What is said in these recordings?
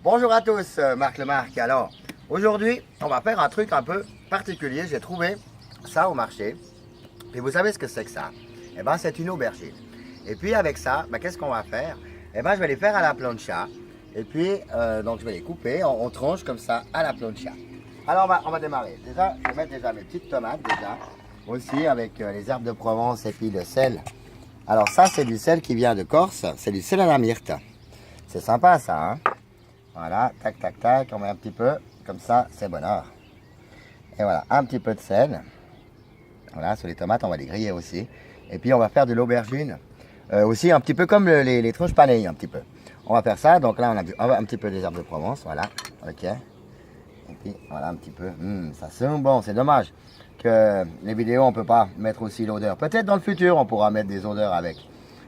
Bonjour à tous, Marc le Marc. Alors, aujourd'hui, on va faire un truc un peu particulier. J'ai trouvé ça au marché. Et vous savez ce que c'est que ça? Eh bien, c'est une aubergine. Et puis, avec ça, qu'est-ce qu'on va faire? Eh bien, je vais les faire à la plancha. Et puis, donc, je vais les couper en tranches comme ça à la plancha. Alors, on va démarrer. Déjà, je vais mettre déjà mes petites tomates, déjà. Aussi, avec les herbes de Provence et puis le sel. Alors, ça, c'est du sel qui vient de Corse. C'est du sel à la myrte. C'est sympa, ça, hein? Voilà, tac, tac, tac, on met un petit peu, comme ça, c'est bonheur. Et voilà, un petit peu de sel. Voilà, sur les tomates, on va les griller aussi. Et puis, on va faire de l'aubergine. Aussi, un petit peu comme les tronches panées, un petit peu. On va faire ça, donc là, on a un petit peu des herbes de Provence, voilà. Ok. Et puis, voilà, un petit peu. Ça sent bon, c'est dommage que les vidéos, on ne peut pas mettre aussi l'odeur. Peut-être dans le futur, on pourra mettre des odeurs avec.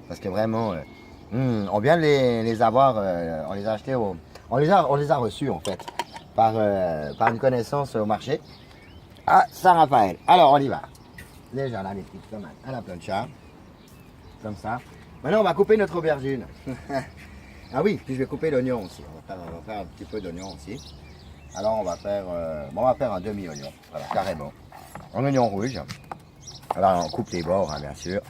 Parce que vraiment, on vient de les avoir, on les a achetés on les a reçus en fait par une connaissance au marché à Saint-Raphaël. Alors on y va. Déjà là les petites tomates à la plancha. Comme ça. Maintenant on va couper notre aubergine. Ah oui, puis je vais couper l'oignon aussi. On va faire un petit peu d'oignon aussi. Alors on va faire un demi-oignon. Voilà, carrément. Un oignon rouge. Alors on coupe les bords, hein, bien sûr.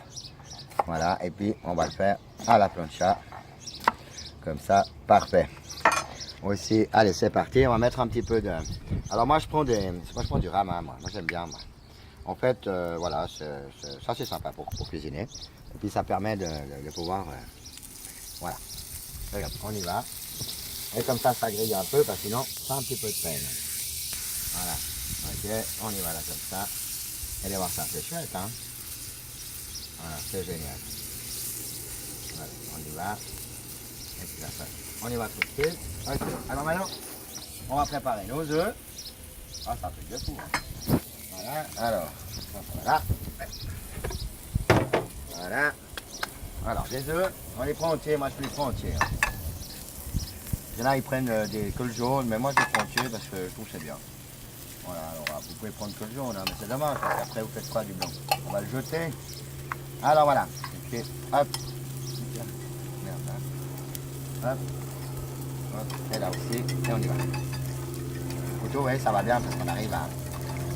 Voilà, et puis on va le faire à la plancha. Comme ça, parfait. Aussi, allez, c'est parti. On va mettre un petit peu de... Alors moi, je prends du ramen, moi. Moi, j'aime bien, moi. En fait, voilà, ça, c'est sympa pour cuisiner. Et puis, ça permet de pouvoir... voilà. Regarde, on y va. Et comme ça grille un peu, parce que sinon, ça a un petit peu de peine. Voilà. Ok, on y va là, comme ça. Allez voir ça, c'est chouette, hein. Voilà, c'est génial. Voilà, on y va. Et puis là, on y va tout de suite. Ok, alors maintenant, on va préparer nos œufs. Ah, c'est un truc de fou. Hein. Voilà, alors, voilà. Voilà. Alors, les œufs, on les prend entiers. Moi, je les prends entiers. Hein. Il y en a, ils prennent que le jaune, mais moi, je les prends entiers parce que je trouve que c'est bien. Voilà, alors, vous pouvez prendre que le jaune, hein, mais c'est dommage, parce qu'après, vous faites quoi du blanc? On va le jeter. Alors, voilà. Ok, hop. Merde, hein. Hop. Et là aussi, et on y va. Le couteau, ouais, ça va bien parce qu'on arrive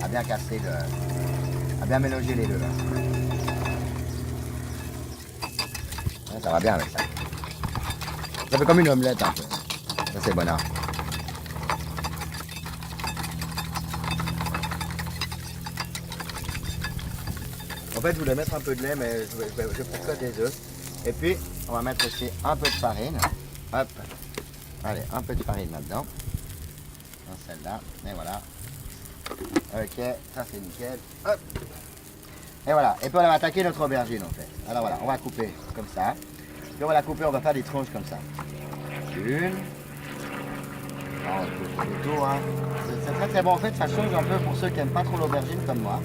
à bien casser à bien mélanger les deux là. Ouais, ça va bien avec ça. Ça fait comme une omelette un peu. Ça c'est bon. En fait, je voulais mettre un peu de lait, mais je prends que des œufs. Et puis, on va mettre aussi un peu de farine. Hop. Allez, un peu de farine là-dedans. Dans celle-là. Et voilà. Ok, ça c'est nickel. Hop. Et voilà. Et puis on va attaquer notre aubergine en fait. Alors voilà, on va couper comme ça. Puis on va la couper, on va faire des tranches comme ça. Une. Oh, le couteau, hein. C'est très très bon. En fait, ça change un peu pour ceux qui n'aiment pas trop l'aubergine comme moi.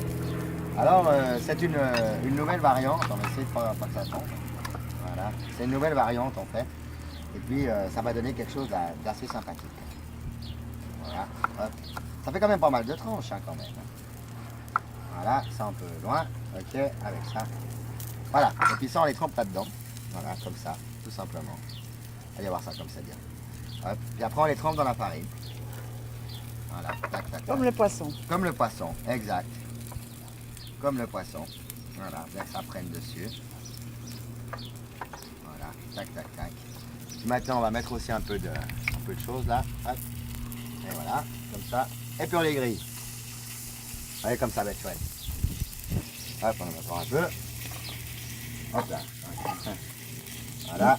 Alors, c'est une nouvelle variante. On va essayer de faire que ça tombe. Voilà. C'est une nouvelle variante en fait. Et puis, ça va donner quelque chose d'assez sympathique. Voilà. Hop. Ça fait quand même pas mal de tranches, hein, quand même. Voilà, ça un peu loin. Ok, avec ça. Voilà. Et puis ça, on les trempe là-dedans. Voilà, comme ça, tout simplement. Allez voir ça comme c'est bien. Hop. Puis après, on les trempe dans la farine. Voilà. Tac, tac, tac. Comme le poisson. Comme le poisson, exact. Comme le poisson. Voilà, bien que ça prenne dessus. Voilà, tac, tac, tac. Maintenant, on va mettre aussi un peu de choses là. Hop. Et voilà, comme ça. Et puis on les grille. Vous voyez comme ça va être chouette. Hop, on en met encore un peu. Hop là. Voilà.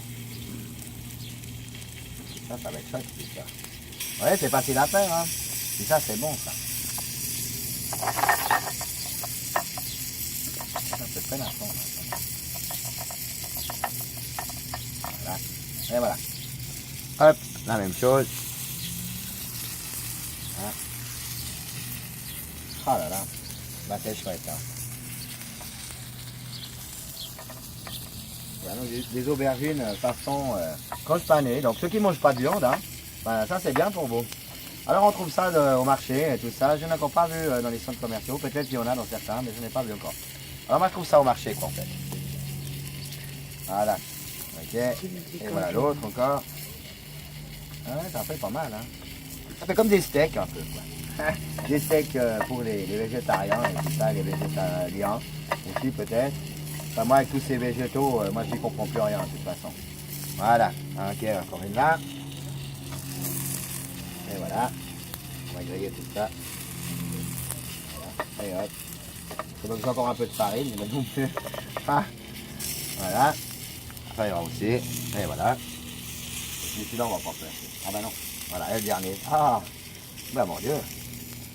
Ça va être chouette tout ça. Vous voyez, c'est facile à faire, hein. Et ça, c'est bon ça. Ça, c'est très longtemps. Voilà. Et voilà. Hop, la même chose. Hein. Oh là là. Bah, c'est chouette, hein. Voilà, donc, des aubergines façon croche panée. Donc ceux qui ne mangent pas de viande, hein, ça c'est bien pour vous. Alors on trouve ça au marché et tout ça. Je n'ai encore pas vu dans les centres commerciaux. Peut-être qu'il y en a dans certains, mais je n'ai pas vu encore. Alors moi je trouve ça au marché quoi en fait. Voilà. Ok. Et voilà l'autre encore. Ouais, ça en fait pas mal, hein. Ça fait comme des steaks un peu, quoi. Des steaks pour les végétariens et tout ça, les végétaliens aussi peut-être. Enfin, moi, avec tous ces végétaux, moi, je n'y comprends plus rien de toute façon. Voilà. Ok, encore une là. Et voilà. On va griller tout ça. Voilà. Et hop. Ça donne encore un peu de farine, mais non plus. Ah. Voilà. Ça ira aussi. Et voilà. Et celui-là, on va pas faire. Ah bah non. Voilà, et le dernier. Ah. Bah mon Dieu.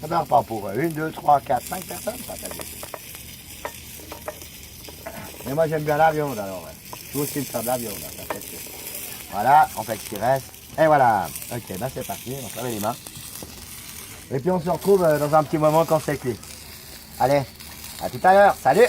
Ça ne pas pour 1, 2, 3, 4, 5 personnes, ça t'a dit. Mais moi j'aime bien la viande alors. Je suis aussi le faire de la viande. Ça fait que... Voilà, on fait ce qui reste. Et voilà. Ok, ben c'est parti, on se lave les mains. Et puis on se retrouve dans un petit moment quand c'est cuit. Allez, à tout à l'heure. Salut!